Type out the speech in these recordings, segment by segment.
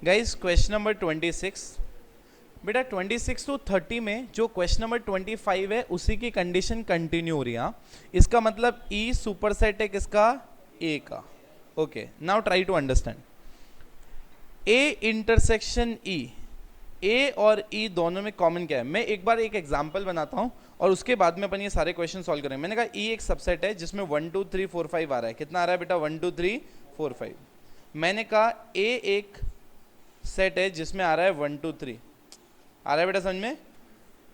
Guys question number 26। बेटा 26 to 30 में जो क्वेश्चन नंबर 25 है उसी की कंडीशन कंटिन्यू हो रही है। इसका मतलब ई सुपरसेट है किसका? ए का। Okay, now try to understand. A intersection E, A और ई दोनों में कॉमन क्या है? मैं एक बार एक एग्जांपल बनाता हूं और उसके बाद में अपन ये सारे क्वेश्चन सॉल्व करेंगे। मैंने कहा ई एक सबसेट है जिसमें 1 2 3 4 5 आ रहा है। कितना आ रहा है बेटा? 1 2 3 4 5। मैंने कहा ए एक सेट है जिसमें आ रहा है 1 2 3। आ रहा है बेटा समझ में?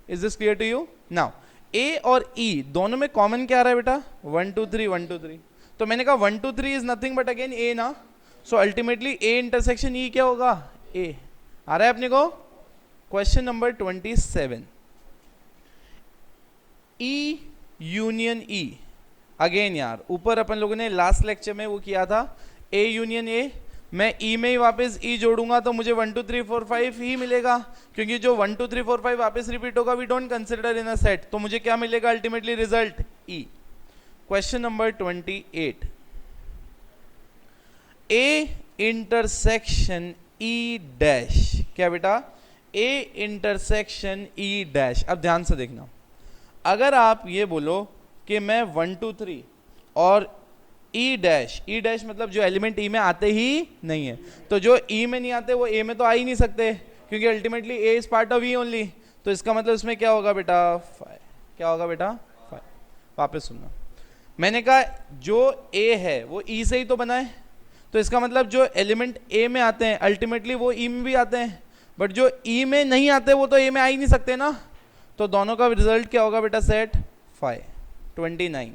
Is this clear to you? Now A और ई दोनों में कॉमन क्या आ रहा है बेटा? 1 2 3 1 2 3। तो मैंने कहा 1 2 3 इज नथिंग बट अगेन ए ना। सो अल्टीमेटली ए इंटरसेक्शन ई क्या होगा? ए। आ रहा है अपने को? क्वेश्चन नंबर 27, ई यूनियन ई। अगेन यार ऊपर अपन लोगों ने लास्ट लेक्चर में वो किया था, ए यूनियन ए। मैं ई में ही वापस ई जोड़ूंगा तो मुझे 1 2 3 4 5 ही मिलेगा, क्योंकि जो 1 2 3 4 5 वापस रिपीट होगा we don't consider in a set. तो मुझे क्या मिलेगा ultimately? Result E. Question number 28, A intersection E dash. क्या बेटा? A intersection E dash. अब ध्यान से देखना, अगर आप ये बोलो कि मैं 1 2 3 और ई डैश, ई डैश मतलब जो एलिमेंट ई में आते ही नहीं है, तो जो ई में नहीं आते वो ए में तो आ ही नहीं सकते, क्योंकि ultimately A is part of E only. तो इसका मतलब इसमें क्या होगा बेटा? 5। क्या होगा बेटा? 5। वापस सुनना, मैंने कहा जो ए है वो ई से ही तो बना है, तो इसका मतलब जो एलिमेंट ए में आते हैं अल्टीमेटली वो ई में भी आते हैं, बट जो ई में नहीं आते वो तो ए में आ ही नहीं सकते ना। तो दोनों का रिजल्ट क्या होगा बेटा? सेट 5। 29,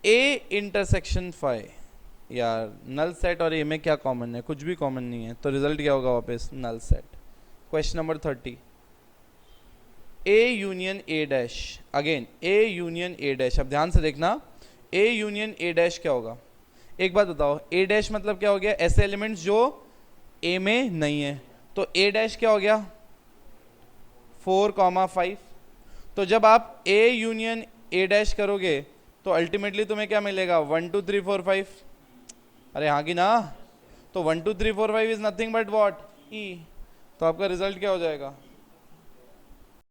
A intersection 5। यार नल सेट और ए में क्या कॉमन है? कुछ भी कॉमन नहीं है, तो रिजल्ट क्या होगा? वापस null set. Question number 30, A union A dash. Again A union A dash. अब ध्यान से देखना, ए यूनियन ए डैश क्या होगा? एक बात बताओ, ए डैश मतलब क्या हो गया? ऐसे एलिमेंट्स जो ए में नहीं है। तो ए डैश क्या हो गया? 4 5। तो जब आप ए यूनियन ए डैश करोगे तो अल्टीमेटली तुम्हें क्या मिलेगा? 1 2 3 4 5। अरे हाँ की ना? तो 1 2 3 4 5 इज नथिंग बट व्हाट? ई। तो आपका रिजल्ट क्या हो जाएगा?